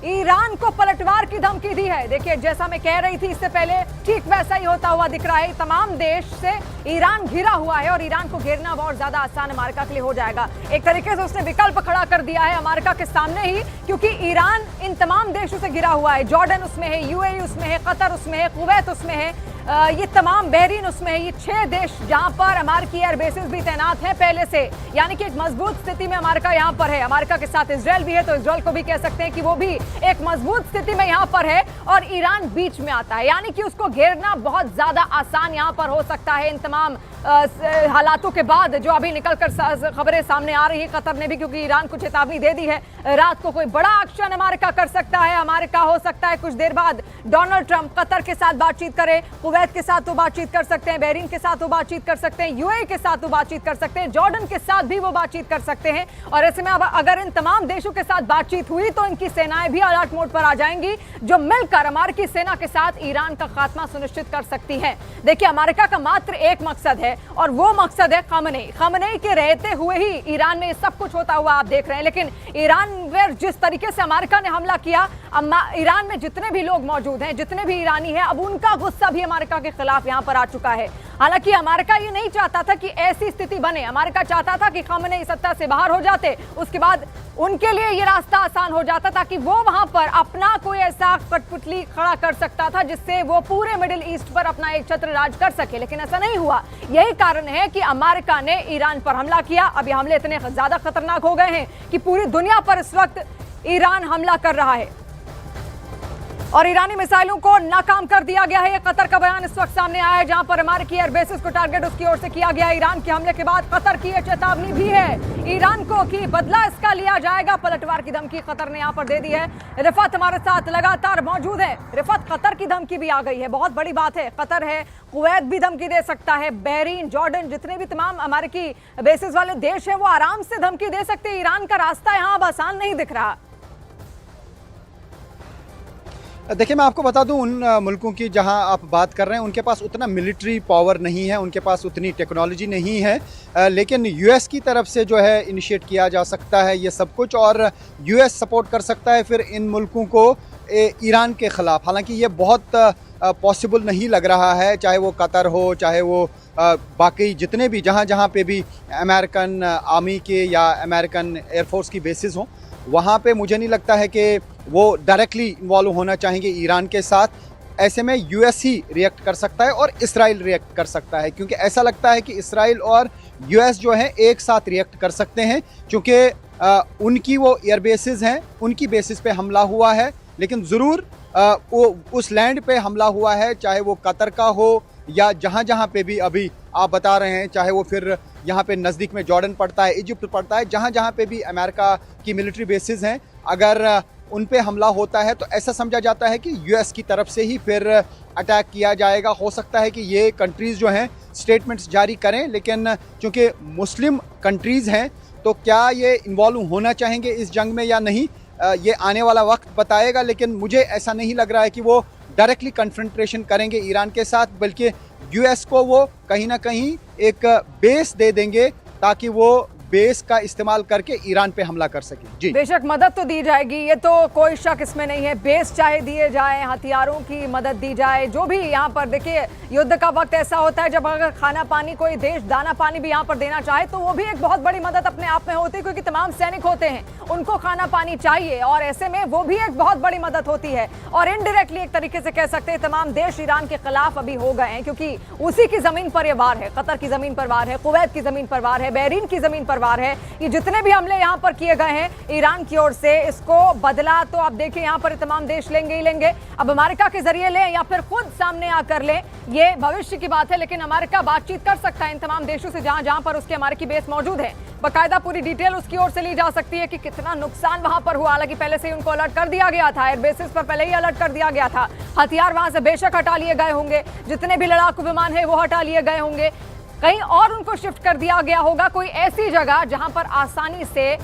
Iran को पलटवार की धमकी दी है। देखिए, जैसा मैं कह रही थी इससे पहले, ठीक वैसा ही होता हुआ दिख रहा है। तमाम देश से ईरान घिरा हुआ है और ईरान को घेरना बहुत ज्यादा आसान अमेरिका के लिए हो जाएगा। एक तरीके से उसने विकल्प खड़ा कर दिया है अमेरिका के सामने ही, क्योंकि ईरान इन तमाम देशों से घिरा हुआ है। जॉर्डन उसमें है, यूएई उसमें है, कतर उसमें है, कुवैत उसमें है, ये तमाम बहरीन उसमें है। ये 6 देश जहां पर अमेरिकी एयर बेसेस भी तैनात हैं पहले से, यानी कि एक मजबूत स्थिति में अमेरिका यहां पर है। अमेरिका के साथ इजराइल भी है, तो इजराइल को भी कह सकते हैं कि वो भी एक मजबूत स्थिति में यहां पर है और ईरान बीच में आता है, यानी कि उसको घेरना बहुत ज्यादा आसान यहां पर हो सकता है इन तमाम हालातों के बाद जो अभी निकलकर खबरें सामने आ रही है। कतर ने भी, क्योंकि ईरान को चेतावनी दे दी है, रात को कोई बड़ा एक्शन अमेरिका कर सकता है। अमेरिका हो सकता है कुछ देर बाद डोनाल्ड ट्रंप कतर के साथ बातचीत करे, कुवैत के साथ वो बातचीत कर सकते हैं, बहरीन के साथ वो बातचीत कर सकते हैं, यूएई के साथ वो बातचीत कर सकते हैं, जॉर्डन के साथ भी वो बातचीत कर सकते हैं। और ऐसे में अब अगर इन तमाम देशों के साथ बातचीत हुई तो इनकी सेनाएं भी अलर्ट मोड पर आ जाएंगी, जो मिलकर अमेरिकी सेना के साथ ईरान का खात्मा सुनिश्चित कर सकती है। देखिए, अमेरिका का मात्र एक मकसद है और वो मकसद है खamenei। खamenei के रहते हुए ही ईरान में सब कुछ होता हुआ आप देख रहे हैं। लेकिन ईरान पर जिस तरीके से अमेरिका ने हमला किया, ईरान में जितने भी लोग मौजूद हैं, जितने भी ईरानी हैं, अब उनका गुस्सा भी अमेरिका के खिलाफ यहां पर आ चुका है। हालांकि अमेरिका ये नहीं चाहता था कि ऐसी स्थिति बने। अमेरिका चाहता था कि खamenei सत्ता से बाहर हो जाते, उसके बाद उनके लिए ये रास्ता आसान हो जाता ताकि वो वहां पर अपना कोई ऐसा कठपुतली खड़ा कर सकता था जिससे वो पूरे मिडिल ईस्ट पर अपना एक छत्र राज कर सके। लेकिन ऐसा नहीं हुआ। यही कारण है कि अमेरिका ने ईरान पर हमला किया। अब ये हमले इतने ज्यादा खतरनाक हो गए हैं कि पूरी दुनिया पर इस वक्त ईरान हमला कर रहा है और ईरानी मिसाइलों को नाकाम कर दिया गया है। ये कतर का बयान इस वक्त सामने आया है, जहां पर अमेरिकी एयर बेसिस को टारगेट उसकी ओर से किया गया। ईरान के हमले के बाद कतर की यह चेतावनी भी है ईरान को कि बदला इसका लिया जाएगा। पलटवार की धमकी कतर ने यहां पर दे दी है। रिफत हमारे साथ लगातार मौजूद है। रिफत, कतर की धमकी भी आ गई है, बहुत बड़ी बात है। कतर है, कुवैत भी धमकी दे सकता है, बहरीन, जॉर्डन, जितने भी तमाम अमेरिकी बेसिस वाले देश हैं वो आराम से धमकी दे सकते हैं। ईरान का रास्ता यहां अब आसान नहीं दिख रहा। देखिए, मैं आपको बता दूं, उन मुल्कों की जहां आप बात कर रहे हैं उनके पास उतना मिलिट्री पावर नहीं है, उनके पास उतनी टेक्नोलॉजी नहीं है, लेकिन यूएस की तरफ से जो है इनिशिएट किया जा सकता है ये सब कुछ, और यूएस सपोर्ट कर सकता है फिर इन मुल्कों को ईरान के ख़िलाफ़। हालांकि ये बहुत पॉसिबल नहीं लग रहा है, चाहे वो कतर हो, चाहे वो बाकी जितने भी जहां पे भी अमेरिकन आर्मी के या अमेरिकन एयरफोर्स की बेसिस हों, वहाँ पे मुझे नहीं लगता है कि वो डायरेक्टली इन्वॉल्व होना चाहेंगे ईरान के साथ। ऐसे में यूएस ही रिएक्ट कर सकता है और इसराइल रिएक्ट कर सकता है, क्योंकि ऐसा लगता है कि इसराइल और यूएस जो है एक साथ रिएक्ट कर सकते हैं, क्योंकि उनकी वो एयर बेसिस हैं, उनकी बेसिस पे हमला हुआ है। लेकिन ज़रूर वो उस लैंड पे हमला हुआ है, चाहे वो कतर का हो या जहाँ पे भी अभी आप बता रहे हैं, चाहे वो फिर यहाँ पे नज़दीक में जॉर्डन पड़ता है, इजिप्ट पड़ता है, जहाँ पे भी अमेरिका की मिलिट्री बेसिस हैं, अगर उन पे हमला होता है तो ऐसा समझा जाता है कि यूएस की तरफ से ही फिर अटैक किया जाएगा। हो सकता है कि ये कंट्रीज़ जो हैं स्टेटमेंट्स जारी करें, लेकिन चूँकि मुस्लिम कंट्रीज़ हैं तो क्या ये इन्वॉल्व होना चाहेंगे इस जंग में या नहीं, ये आने वाला वक्त बताएगा। लेकिन मुझे ऐसा नहीं लग रहा है कि वो डायरेक्टली कन्फ्रंटेशन करेंगे ईरान के साथ, बल्कि यूएस को वो कहीं ना कहीं एक बेस दे देंगे ताकि वो बेस का इस्तेमाल करके ईरान पे हमला कर सके। जी, बेशक मदद तो दी जाएगी, ये तो कोई शक इसमें नहीं है। बेस चाहे दिए जाए, हथियारों की मदद दी जाए, जो भी यहाँ पर देखिए, युद्ध का वक्त ऐसा होता है जब अगर खाना पानी कोई देश दाना पानी भी यहाँ पर देना चाहे तो वो भी एक बहुत बड़ी मदद अपने आप में होती है, क्योंकि तमाम सैनिक होते हैं, उनको खाना पानी चाहिए और ऐसे में वो भी एक बहुत बड़ी मदद होती है। और इनडायरेक्टली एक तरीके से कह सकते हैं तमाम देश ईरान के खिलाफ अभी हो गए हैं, क्योंकि उसी की जमीन पर यह वार है। कतर की जमीन पर वार है, कुवैत की जमीन पर वार है, बहरीन की जमीन पर वार है। ये जितने भी हमले यहाँ पर किए गए हैं ईरान की ओर से, इसको बदला तो आप देखिए यहाँ पर तमाम देश लेंगे ही लेंगे। अब अमेरिका के जरिए लें या फिर खुद सामने आकर लें, ये भविष्य की बात है। लेकिन अमेरिका बातचीत कर सकता है इन तमाम देशों से जहां पर उसके अमेरिकी बेस मौजूद है। बाकायदा पूरी डिटेल उसकी ओर से ली जा सकती है कि कितना नुकसान वहां पर हुआ। हालांकि पहले से ही उनको अलर्ट कर दिया गया था, एयर बेसिस पर पहले ही अलर्ट कर दिया गया था। हथियार वहां से बेशक हटा लिए गए होंगे, जितने भी लड़ाकू विमान है वो हटा लिए गए होंगे, कहीं और उनको शिफ्ट कर दिया गया होगा कोई ऐसी जगह जहां पर आसानी से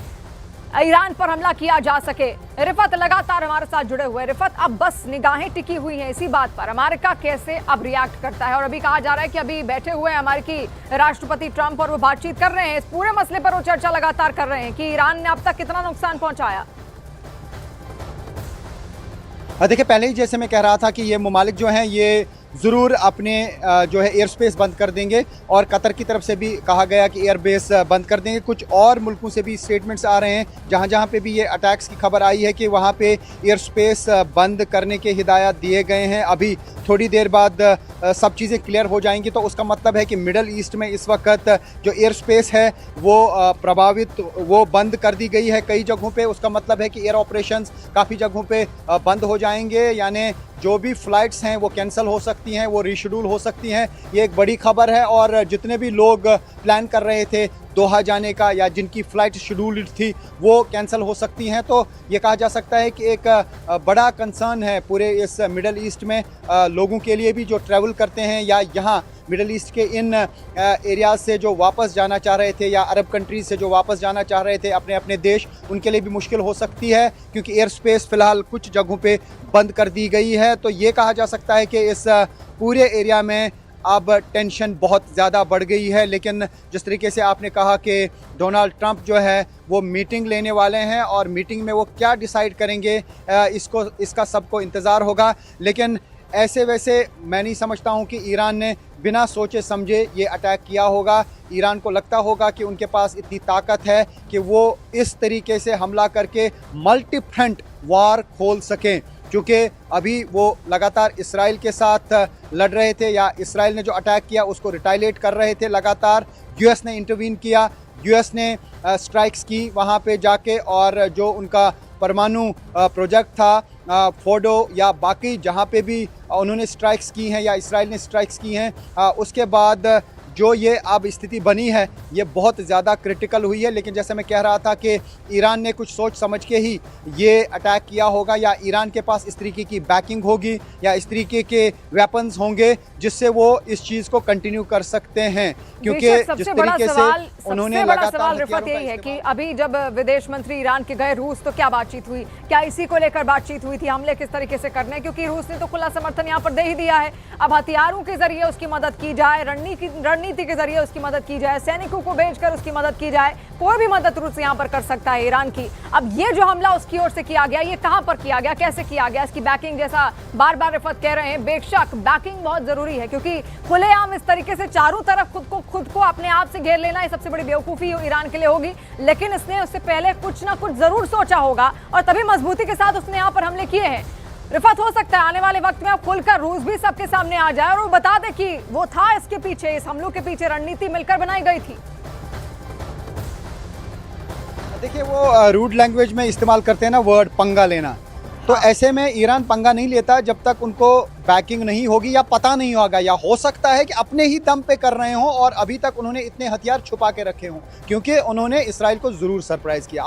ईरान पर हमला किया जा सके। रिफत लगातार हमारे साथ जुड़े हुए। रिफत, अब बस निगाहें टिकी हुई हैं इसी बात पर, अमेरिका कैसे अब रिएक्ट करता है। और अभी कहा जा रहा है कि अभी बैठे हुए हैं अमेरिकी राष्ट्रपति ट्रंप और वो बातचीत कर रहे हैं, इस पूरे मसले पर वो चर्चा लगातार कर रहे हैं कि ईरान ने अब तक कितना नुकसान पहुंचाया। देखिए, पहले ही जैसे मैं कह रहा था कि ये ममालिक जो हैं ये ज़रूर अपने जो है एयर स्पेस बंद कर देंगे, और कतर की तरफ से भी कहा गया कि एयर बेस बंद कर देंगे। कुछ और मुल्कों से भी स्टेटमेंट्स आ रहे हैं जहाँ जहाँ पे भी ये अटैक्स की खबर आई है कि वहाँ पे एयर स्पेस बंद करने के हिदायत दिए गए हैं। अभी थोड़ी देर बाद सब चीज़ें क्लियर हो जाएंगी, तो उसका मतलब है कि मिडल ईस्ट में इस वक्त जो एयर स्पेस है वो वो बंद कर दी गई है कई जगहों पे। उसका मतलब है कि एयर ऑपरेशंस काफ़ी जगहों पे बंद हो जाएंगे, यानी जो भी फ़्लाइट्स हैं वो कैंसिल हो सकती हैं, वो रीशेड्यूल हो सकती हैं। ये एक बड़ी खबर है, और जितने भी लोग प्लान कर रहे थे दोहा जाने का या जिनकी फ़्लाइट शेड्यूल्ड थी वो कैंसिल हो सकती हैं। तो ये कहा जा सकता है कि एक बड़ा कंसर्न है पूरे इस मिडल ईस्ट में लोगों के लिए भी जो ट्रैवल करते हैं या यहाँ मिडल ईस्ट के इन एरियाज से जो वापस जाना चाह रहे थे या अरब कंट्रीज से जो वापस जाना चाह रहे थे अपने अपने देश, उनके लिए भी मुश्किल हो सकती है, क्योंकि एयर स्पेस फ़िलहाल कुछ जगहों पे बंद कर दी गई है। तो ये कहा जा सकता है कि इस पूरे एरिया में अब टेंशन बहुत ज़्यादा बढ़ गई है। लेकिन जिस तरीके से आपने कहा कि डोनाल्ड ट्रंप जो है वो मीटिंग लेने वाले हैं, और मीटिंग में वो क्या डिसाइड करेंगे इसका सबको इंतज़ार होगा। लेकिन ऐसे वैसे मैं नहीं समझता हूँ कि ईरान ने बिना सोचे समझे ये अटैक किया होगा। ईरान को लगता होगा कि उनके पास इतनी ताकत है कि वो इस तरीके से हमला करके मल्टी फ्रंट वार खोल सकें, क्योंकि अभी वो लगातार इसराइल के साथ लड़ रहे थे, या इसराइल ने जो अटैक किया उसको रिटालिएट कर रहे थे लगातार। यूएस ने इंटरवीन किया, यूएस ने स्ट्राइक्स की वहाँ पे जाके, और जो उनका परमाणु प्रोजेक्ट था फोर्डो या बाकी जहाँ पे भी उन्होंने स्ट्राइक्स की हैं या इसराइल ने स्ट्राइक्स की हैं, उसके बाद जो ये अब स्थिति बनी है ये बहुत ज़्यादा क्रिटिकल हुई है। लेकिन जैसे मैं कह रहा था कि ईरान ने कुछ सोच समझ के ही ये अटैक किया होगा, या ईरान के पास इस तरीके की बैकिंग होगी या इस तरीके के वेपन्स होंगे जिससे वो इस चीज़ को कंटिन्यू कर सकते हैं, क्योंकि जिस तरीके से उन्होंने लगातार रिफत यही है कि अभी जब विदेश मंत्री ईरान के गए रूस, तो क्या बातचीत हुई, क्या इसी को लेकर बातचीत हुई थी, हमले किस तरीके से करने, क्योंकि रूस ने तो खुला समर्थन यहाँ पर दे ही दिया है। अब हथियारों के जरिए उसकी मदद की जाए, रणनीति के जरिए उसकी मदद की जाए, सैनिकों को भेजकर उसकी मदद की जाए, कोई भी मदद रूस यहाँ पर कर सकता है ईरान की। अब ये जो हमला उसकी ओर से किया गया, ये कहां पर किया गया, कैसे किया गया, इसकी बैकिंग, जैसा बार बार रिफत कह रहे हैं, बेशक बैकिंग बहुत जरूरी है, क्योंकि खुलेआम इस तरीके से चारों तरफ खुद को अपने आप से घेर लेना ये सबसे बड़ी बेवकूफी ईरान के लिए होगी। लेकिन इसने उससे पहले कुछ ना कुछ जरूर सोचा होगा, और तभी मजबूती के साथ उसने यहाँ पर हमले किए हैं। रिफत, हो सकता है आने वाले वक्त में अब खुलकर रूस भी सबके सामने आ जाए और वो बता दे कि वो था इसके पीछे, इस हमलों के पीछे रणनीति मिलकर बनाई गई थी। देखिए, वो रूड लैंग्वेज में इस्तेमाल करते हैं ना वर्ड पंगा लेना, तो ऐसे में ईरान पंगा नहीं लेता जब तक उनको बैकिंग नहीं होगी या पता नहीं होगा, या हो सकता है कि अपने ही दम पे कर रहे हों और अभी तक उन्होंने इतने हथियार छुपा के रखे हों, क्योंकि उन्होंने इसराइल को ज़रूर सरप्राइज़ किया।